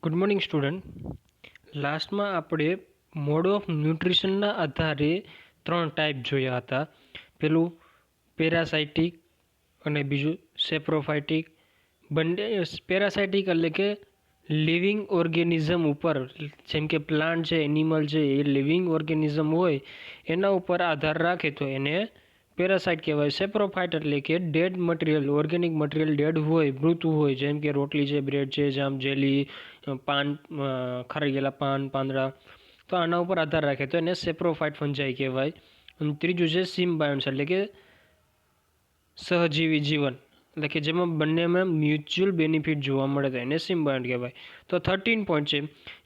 Good morning student. લાસ્ટમાં આપણે mode of ન્યુટ્રિશનના આધારે 3 ટાઈપ જોયા હતા. પેલું પેરાસાઇટિક અને બીજું સેપ્રોફાઇટિક. બંને પેરાસાઇટિક એટલે કે લિવિંગ ઓર્ગેનિઝમ ઉપર, જેમ કે પ્લાન્ટ છે, એનિમલ છે, એ લિવિંગ ઓર્ગેનિઝમ હોય એના ઉપર આધાર રાખે તો એને પેરાસાઇટ કહેવાય. સેપ્રોફાઇટ એટલે કે dead material, organic material dead હોય, મૃત હોય, જેમ કે રોટલી છે, બ્રેડ છે, જામ, જેલી, પાન, ખરાઈ ગયેલા પાન, પાંદડા, તો આના ઉપર આધાર રાખે તો એને સેપ્રોફાઇટ ફંજાઈ કહેવાય. અને ત્રીજું છે સિમ્બાયોન્ટ્સ એટલે કે સહજીવી જીવન, એટલે કે જેમાં બંનેમાં મ્યુચ્યુઅલ બેનિફિટ જોવા મળે તો એને સિમ્બાયોન્ટ કહેવાય. તો 13 પોઈન્ટ છે.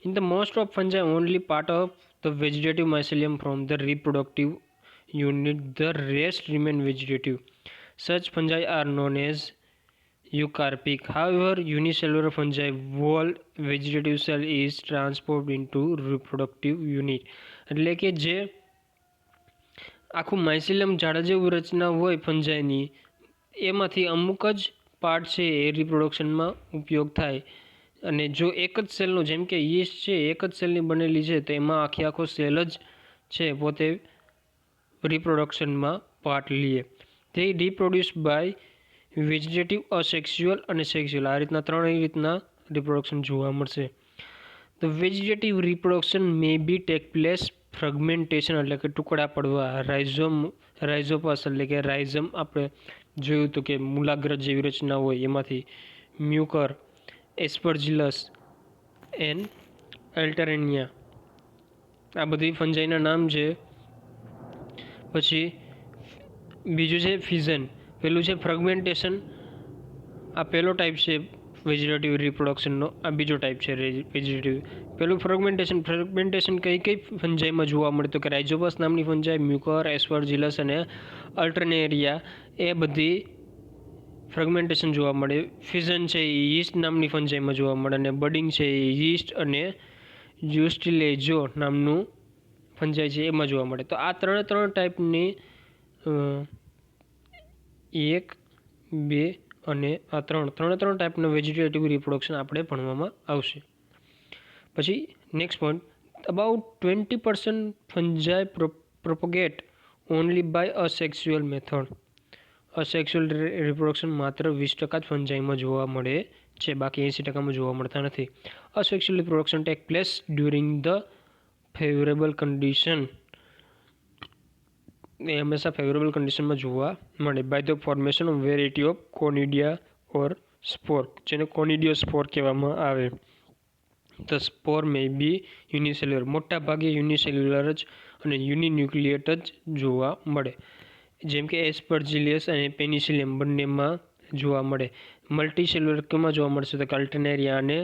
In the most of fungi only part of the vegetative mycelium from the reproductive unit, the rest remain vegetative. Such fungi are known as eucarpic. However, unicellular fungi whole vegetative cell is transformed into reproductive unit. એટલે કે જે આખું mycelium ઝાડા જેવું રચના હોય ફંજાઈની, એમાંથી અમુક જ પાર્ટ છે એ રિપ્રોડક્શનમાં ઉપયોગ થાય. અને જો એક જ સેલનું, જેમ કે યીસ્ટ છે એક જ સેલની બનેલી છે, તો એમાં આખો સેલ જ છે પોતે રિપ્રોડક્શનમાં પાર્ટ લે. તે રિપ્રોડ્યુસ બાય વેજીટેટિવ, અસેક્સ્યુઅલ અને સેક્સ્યુઅલ, આ રીતના ત્રણેય રીતના રિપ્રોડક્શન જોવા મળશે. The vegetative reproduction may be take place fragmentation એટલે કે ટુકડા પડવા, રાઇઝોપસ એટલે કે રાઇઝમ, આપણે જોયું હતું કે મૂલાગ્ર જેવી રચના હોય એમાંથી, મ્યુકર, એસ્પરજિલસ એન્ડ એલ્ટરેનિયા, આ બધી ફંજાઈના નામ છે. પછી બીજું છે ફિઝન, પેલું છે ફ્રેગમેન્ટેશન, આ પહેલો ટાઈપ છે વેજીટેટિવ રિપ્રોડક્શનનો, આ બીજો ટાઈપ છે વેજીટેટિવ. પેલું ફ્રેગમેન્ટેશન કઈ ફંજાઈમાં જોવા મળે તો કે રાઇઝોપસ નામની ફંજાઈ, મ્યુકર, એસ્પરજિલસ અને અલ્ટરનેરિયા, એ બધી ફ્રેગમેન્ટેશન જોવા મળે. ફિઝન છે એ યીસ્ટ નામની ફંજાઈમાં જોવા મળે, અને બડિંગ છે એ યીસ્ટ અને યુસ્ટિલેજો નામનું ફંજાઈ છે એમાં જોવા મળે. તો આ ત્રણ ટાઈપની 1, 2 અને આ ત્રણ ટાઈપનું વેજીટેટિવ રિપ્રોડક્શન આપણે ભણવામાં આવશે. પછી next point, about 20% fungi propagate only by asexual method. Asexual reproduction માત્ર 20% જ ફંજાઈમાં જોવા મળે છે, બાકી 80%માં જોવા મળતા નથી. Asexual reproduction take place during the favourable condition, એ હંમેશા ફેવરેબલ કન્ડિશનમાં જોવા મળે. By the formation of variety of conidia or spore, જેને કોનિડિયો સ્પોર કહેવામાં આવે. ધ સ્પોર મે બી યુનિસેલ્યુલર, મોટા ભાગે યુનિસેલ્યુલર જ અને યુનિન્યુક્લિયેટ જ જોવા મળે, જેમ કે એસ્પરજિલિયસ અને પેનિસિલિયમ બંનેમાં જોવા મળે. મલ્ટીસેલ્યુલર કેમાં જોવા મળશે તો કે અલ્ટરનેરિયા અને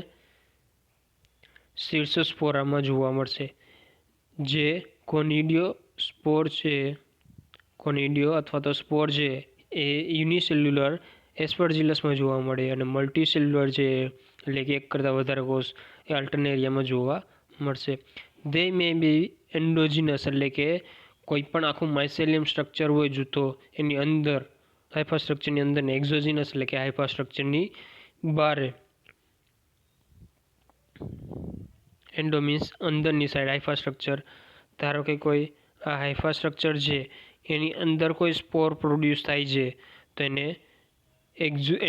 સિર્સોસ્પોરામાં જોવા મળશે. જે કોનિડિયો સ્પોર છે, કોનિડિયો અથવા તો સ્પોર છે એ યુનિસેલ્યુલર એસ્પરજિલસમાં જોવા મળે, અને મલ્ટીસેલ્યુલર છે એટલે કે એક કરતાં વધારે કોષ એ અલ્ટરનેરિયામાં જોવા મળશે. દે મે બી એન્ડોજીનસ એટલે કે કોઈ પણ આખું માઇસેલિયમ સ્ટ્રક્ચર હોય જૂથો, એની અંદર હાઇફા સ્ટ્રક્ચરની અંદર, ને એક્ઝોજીનસ એટલે કે હાઇફા સ્ટ્રક્ચરની બહાર. એન્ડો મીન્સ અંદરની સાઈડ, હાઇફા સ્ટ્રક્ચર. ધારો કે કોઈ આ હાઇફા સ્ટ્રક્ચર છે એની અંદર કોઈ સ્પોર પ્રોડ્યુસ થાય છે તો એને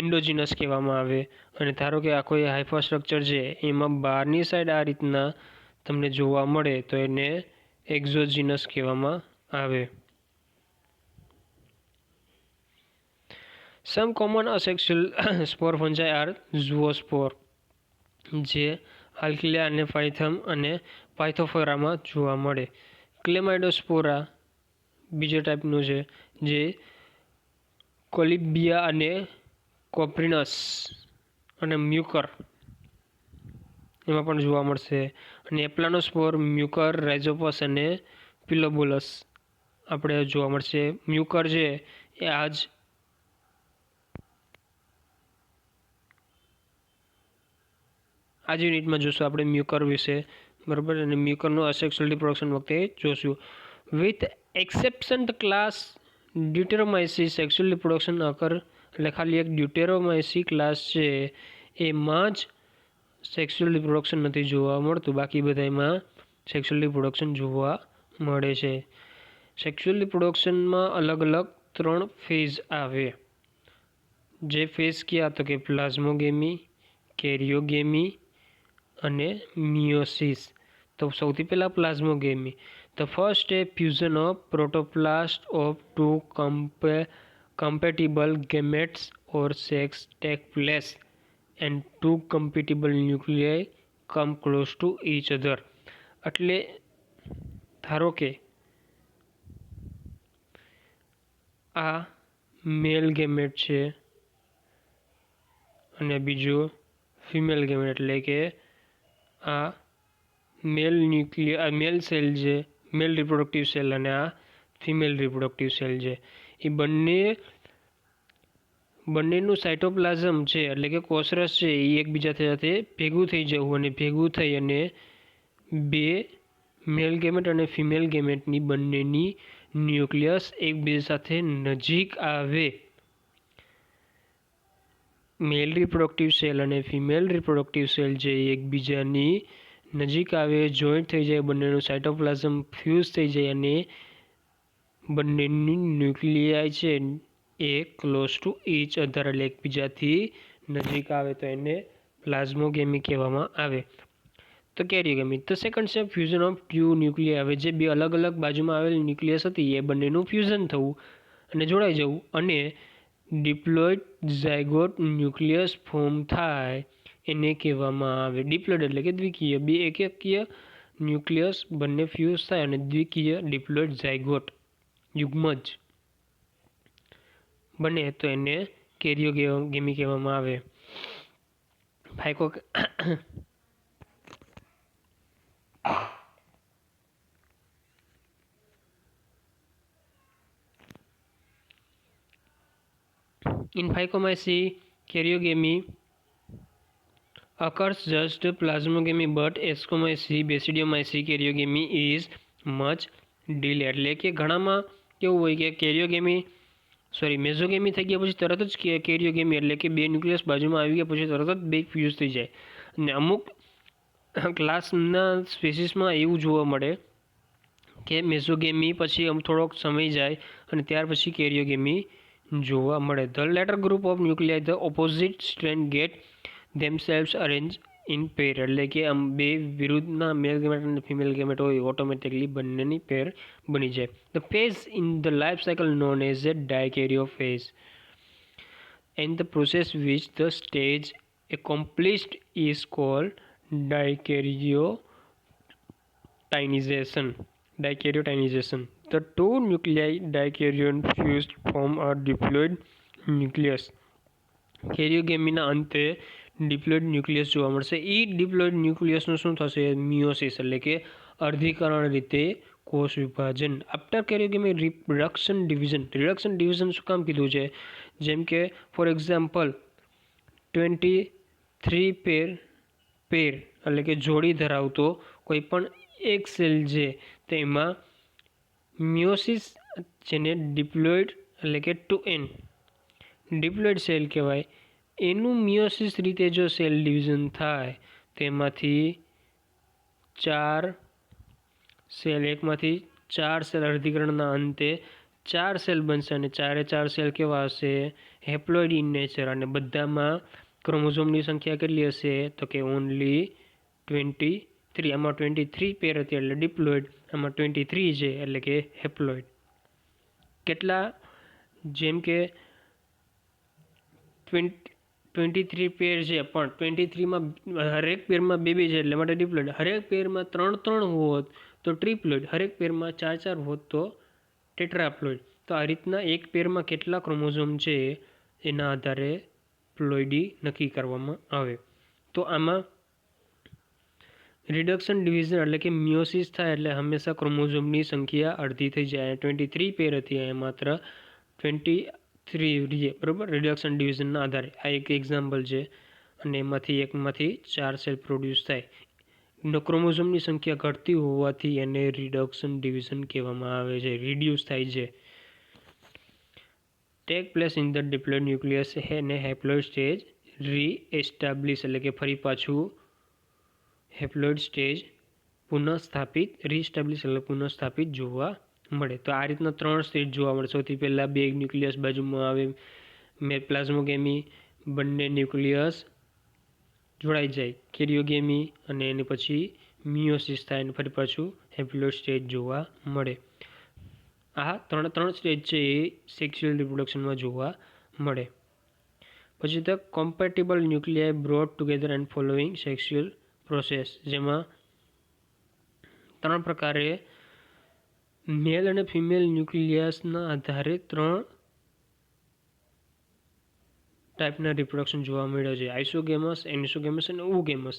એન્ડોજીનસ કહેવામાં આવે. અને ધારો કે આ કોઈ હાઇફા સ્ટ્રક્ચર છે એમાં બહારની સાઈડ આ રીતના તમને જોવા મળે તો એને એક્ઝોજીનસ કહેવામાં આવે. સમ કોમન અસેક્સ્યુઅલ સ્પોર ફંજાઈ આર ઝુઓસ્પોર, જે આલ્કિલિયા અને પાયથમ અને પાયથોફોરામાં જોવા મળે. ક્લેમાઇડોસ્પોરા બીજો ટાઈપનું છે, જે કોલિબિયા અને કોપ્રિનસ અને મ્યુકર એમાં પણ જોવા મળશે. અને એપ્લાનોસ્પોર, મ્યુકર, રાઇઝોપસ અને પિલોબોલસ આપણે જોવા મળશે. મ્યુકર છે એ આ જ યુનિટમાં જોશું આપણે મ્યુકર વિશે, બરાબર. અને મ્યુકરનું અસેક્સ્યુઅલ રિપ્રોડક્શન વખતે જોશું. With exception the class deuteromycetes, sexual reproduction occur, એટલે ખાલી એક ડ્યુટેરોમાઇસી ક્લાસ છે એમાં જ સેક્સ્યુઅલ રિપ્રોડક્શન નથી જોવા મળતું, બાકી બધામાં સેક્સ્યુઅલ રિપ્રોડક્શન જોવા મળે છે. સેક્સ્યુઅલ રિપ્રોડક્શનમાં અલગ અલગ 3 ફેઝ આવે. જે ફેઝ કયા તો કે પ્લાઝ્મોગેમી, કેરિયોગેમી અને મિયોસિસ. તો સૌથી પહેલાં plasmogamy. The first step fusion of protoplast of 2 compatible gametes or sex take place and 2 compatible nuclei come close to each other. એટલે ધારો કે આ મેલ ગેમેટ છે અને બીજો ફિમેલ ગેમેટ, એટલે કે આ મેલ સેલ છે, મેલ રિપ્રોડક્ટિવ સેલ, અને આ ફિમેલ રિપ્રોડક્ટિવ સેલ છે. એ બંનેનું સાઇટોપ્લાઝમ છે એટલે કે કોષરસ છે એ એકબીજા સાથે ભેગું થઈ જવું, અને ભેગું થઈ અને 2 મેલ ગેમેટ અને ફિમેલ ગેમેટની બંનેની ન્યુક્લિયસ એકબીજા સાથે નજીક આવે. મેલ રિપ્રોડક્ટિવ સેલ અને ફિમેલ રિપ્રોડક્ટિવ સેલ જે એકબીજાની નજીક આવે, જોઈન્ટ થઈ જાય, બંનેનું સાઇટોપ્લાઝમ ફ્યુઝ થઈ જાય અને બંનેની ન્યુક્લિયાઈ છે એ ક્લોઝ ટુ ઈચ અધર એટલે એકબીજાથી નજીક આવે તો એને પ્લાઝ્મોગેમી કહેવામાં આવે. તો karyogamy. The second step fusion of 2 nucleus આવે. જે 2 અલગ અલગ બાજુમાં આવેલી ન્યુક્લિયસ હતી એ બંનેનું ફ્યુઝન થવું અને જોડાઈ જવું અને ડિપ્લોઇડ ઝાયગોટ ન્યુક્લિયસ ફોર્મ થાય એને કહેવામાં આવે. ડિપ્લોઇડ એટલે કે દ્વિકીય. 2 એકકીય ન્યુક્લિયસ બંને ફ્યુઝ થાય અને દ્વિકીય ડિપ્લોઇડ ઝાયગોટ યુગ્મજ બને તો એને કેરિયોગેમી કહેવામાં આવે. In Phycomyces, karyogamy occurs just plasmogamy, but Ascomyces, Basidiomyces, karyogamy is much delayed. એટલે કે ઘણામાં કેવું હોય કે મેઝોગેમી થઈ ગયા પછી તરત જ કેરિયોગેમી એટલે કે 2 ન્યુક્લિયસ બાજુમાં આવી ગયા પછી તરત જ 2 ફ્યુઝ થઈ જાય. અને અમુક ક્લાસના સ્પેસીસમાં એવું જોવા મળે કે મેઝોગેમી પછી થોડોક સમય જાય અને ત્યાર પછી કેરિયોગેમી જોવા મળે. The later group of nuclei the opposite strand get themselves arrange in pair એટલે કે આમ 2 વિરુદ્ધના મેલ ગેમેટ અને ફિમેલ ગેમેટ હોય ઓટોમેટિકલી બંનેની પેર બની જાય. The phase in the life cycle known as a dikaryophase and the process which the stage accomplished is called dikaryotinization. The 2 nuclei dikaryon fused form a diploid nucleus. કેરિયોગેમીના અંતે diploid nucleus જોવા મળશે. એ diploid ન્યુક્લિયસનું શું થશે? Miosis એટલે કે અર્ધીકરણ રીતે કોષ વિભાજન. After karyogamy reduction division. Reduction division શું કામ કીધું છે? જેમ કે ફોર એક્ઝામ્પલ 23 પેર એટલે કે જોડી ધરાવતો કોઈ પણ એક સેલ છે તેમાં મિયોસિસ જેને ડિપ્લોઇડ એટલે કે 2n ડિપ્લોઇડ સેલ કહેવાય, એનું મિયોસિસ રીતે જો સેલ ડિવિઝન થાય તેમાંથી 4 સેલ અર્ધીકરણના અંતે 4 સેલ બનશે અને 4 સેલ કેવા હશે? Haploid in nature. અને બધામાં ક્રોમોઝોમની સંખ્યા કેટલી હશે? તો કે ઓનલી 23. આમાં 23 પેર હતી એટલે ડિપ્લોઇડ, આમાં 23 છે એટલે કે હેપ્લોઇડ. કેટલા? જેમ કે 23 પેર છે પણ 23માં હરેક પેરમાં 2 છે એટલે માટે ડિપ્લોઇડ. હરેક પેરમાં 3 હોત તો ટ્રિપ્લોઇડ, હરેક પેરમાં 4 હોત તો ટેટ્રાપ્લોઇડ. તો આ રીતના એક પેરમાં કેટલા ક્રોમોઝોમ છે એના આધારે પ્લોઇડી નક્કી કરવામાં આવે. તો આમાં રિડક્શન ડિવિઝન એટલે કે મિયોસિસ થાય એટલે હંમેશા ક્રોમોઝોમની સંખ્યા અડધી થઈ જાય. 23 પેર હતી અહીંયા માત્ર 23 રહે, બરાબર, રિડક્શન ડિવિઝનના આધારે. આ એક એક્ઝામ્પલ છે અને એકમાંથી 4 સેલ પ્રોડ્યુસ થાય. ક્રોમોઝોમની સંખ્યા ઘટતી હોવાથી એને રિડક્શન ડિવિઝન કહેવામાં આવે છે, રિડ્યુસ થાય છે. Take place in the diploid nucleus અને હેપ્લોઇડ સ્ટેજ રીએસ્ટાબ્લિશ એટલે કે ફરી પાછું હેપ્લોઇડ સ્ટેજ પુનઃસ્થાપિત રીસ્ટાબ્લિશ એટલે પુનઃસ્થાપિત જોવા મળે. તો આ રીતના 3 સ્ટેજ જોવા મળે. સૌથી પહેલાં 2 ન્યુક્લિયસ બાજુમાં આવે પ્લાઝ્મોગેમી, બંને ન્યુક્લિયસ જોડાઈ જાય કેરિયોગેમી, અને એની પછી મિયોસિસ થાય અને ફરી પાછું હેપ્લોઇડ સ્ટેજ જોવા મળે. આ ત્રણ સ્ટેજ છે એ સેક્સ્યુઅલ રિપ્રોડક્શનમાં જોવા મળે. પછી the compatible nuclei broad together and following sexual process, જેમાં 3 પ્રકારે મેલ અને ફિમેલ ન્યુક્લિયસના આધારે 3 ટાઈપના રિપ્રોડક્શન જોવા મળ્યા છે. આઇસોગેમસ, એનિસોગેમસ અને ઓગેમસ.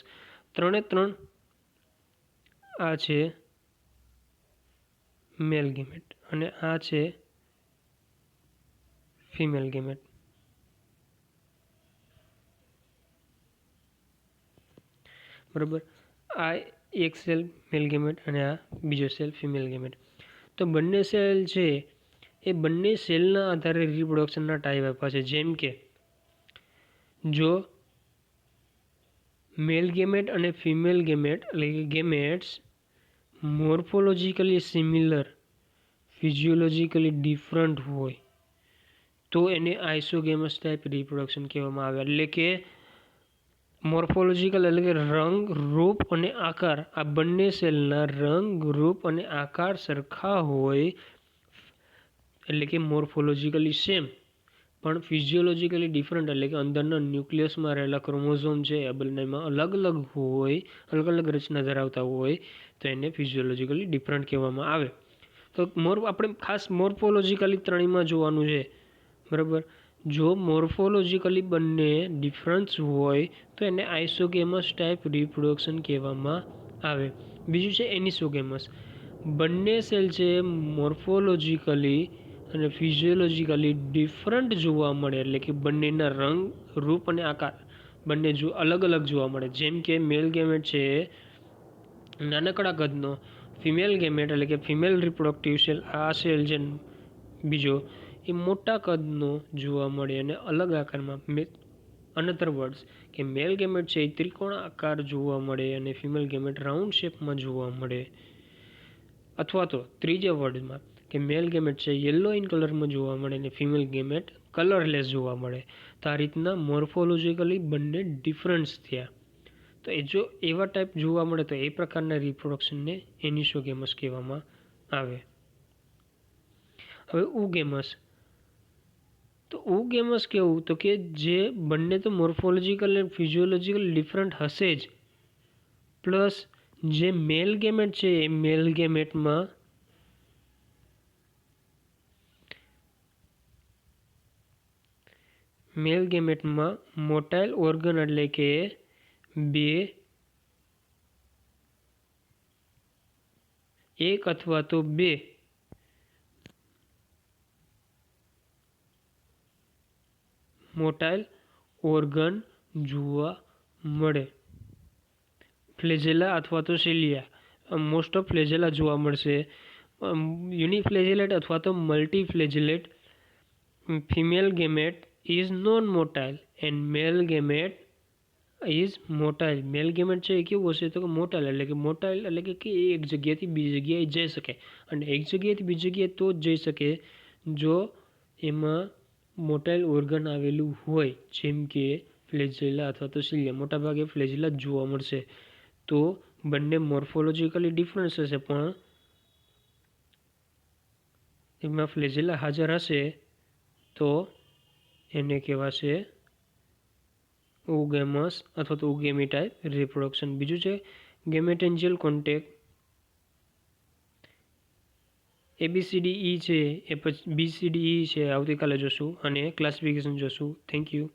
3 આ છે મેલ ગેમેટ અને આ છે ફિમેલ ગેમેટ. બરાબર, આ એક સેલ મેલ ગેમેટ અને આ બીજો સેલ ફિમેલ ગેમેટ. તો બંને સેલ છે એ બંને સેલના આધારે રિપ્રોડક્શનના ટાઈપ આપ્યા છે. જેમ કે જો મેલ ગેમેટ અને ફિમેલ ગેમેટ એટલે કે ગેમેટ્સ મોર્ફોલોજીકલી સિમિલર, ફિઝિયોલોજીકલી ડિફરન્ટ હોય તો એને આઇસોગેમસ ટાઈપ રિપ્રોડક્શન કહેવામાં આવે. એટલે કે મોર્ફોલોજીકલ એટલે કે રંગ, રૂપ અને આકાર, આ બંને સેલના રંગ, રૂપ અને આકાર સરખા હોય એટલે કે મોર્ફોલોજીકલી સેમ, પણ ફિઝિયોલોજીકલી ડિફરન્ટ એટલે કે અંદરના ન્યુક્લિયસમાં રહેલા ક્રોમોઝોમ છે એ બંનેમાં અલગ અલગ હોય, અલગ અલગ રચના ધરાવતા હોય તો એને ફિઝિયોલોજીકલી ડિફરન્ટ કહેવામાં આવે. તો આપણે ખાસ મોર્ફોલોજીકલી ત્રણેયમાં જોવાનું છે. બરાબર, જો મોર્ફોલોજીકલી બંને ડિફરન્સ હોય તો એને આઇસોગેમસ ટાઈપ રિપ્રોડક્શન કહેવામાં આવે. બીજું છે એનિસોગેમસ. બંને સેલ છે મોર્ફોલોજીકલી અને ફિઝિયોલોજીકલી ડિફરન્ટ જોવા મળે એટલે કે બંનેના રંગ, રૂપ અને આકાર બંને અલગ અલગ જોવા મળે. જેમ કે મેલ ગેમેટ છે નાનકડા કદનો, ફિમેલ ગેમેટ એટલે કે ફિમેલ રિપ્રોડક્ટિવ સેલ, આ સેલ છે બીજો એ મોટા કદનો જોવા મળે અને અલગ આકારમાં. અનધર વર્ડ્સ કે મેલ ગેમેટ છે એ ત્રિકોણ આકાર જોવા મળે અને ફિમેલ ગેમેટ રાઉન્ડ શેપમાં જોવા મળે. અથવા તો ત્રીજા વર્ડમાં કે મેલ ગેમેટ છે યલો ઇન કલરમાં જોવા મળે અને ફિમેલ ગેમેટ કલરલેસ જોવા મળે. તો આ રીતના મોર્ફોલોજીકલી બંને ડિફરન્સ થયા. તો એ જો એવા ટાઈપ જોવા મળે તો એ પ્રકારના રિપ્રોડક્શનને એનિસોગેમસ કહેવામાં આવે. હવે ઓગેમસ. તો ઓગેમસ કેવું તો કે જે બંને તો મોર્ફોલોજીકલ અને ફિઝિયોલોજીકલ ડિફરન્ટ હશે જ, પ્લસ જે મેલ ગેમેટ છે એ મેલ ગેમેટમાં મોટાઇલ ઓર્ગન એટલે કે એક અથવા તો બે મોટાઇલ ઓર્ગન જોવા મળે. ફ્લેજેલા અથવા તો સિલિયા, મોસ્ટ ઓફ ફ્લેજેલા જોવા મળશે. યુનિફ્લેજેલેટ અથવા તો multiflagellate. Female gamete is non motile and male gamete is motile. Male gamete છે એ કેવું હશે તો કે મોટાઇલ એટલે કે એક જગ્યાએથી બીજી જગ્યાએ જઈ શકે, અને એક જગ્યાએથી બીજી જગ્યાએ તો જ જઈ શકે જો એમાં મોટાઇલ ઓર્ગન આવેલું હોય. જેમ કે ફ્લેજેલા અથવા તો સિલિયા, મોટાભાગે ફ્લેજેલા જ જોવા મળશે. તો બંને મોર્ફોલોજીકલી ડિફરન્સ હશે પણ એમાં ફ્લેજેલા હાજર હશે તો એને કહેવાશે ઓગેમસ અથવા તો ઓગેમી ટાઈપ રિપ્રોડક્શન. બીજું છે ગેમેટેન્જિયલ કોન્ટેક્ટ. ABCDE છે એ પછી BCDE છે આવતીકાલે જોશું અને ક્લાસિફિકેશન જોશું. Thank you.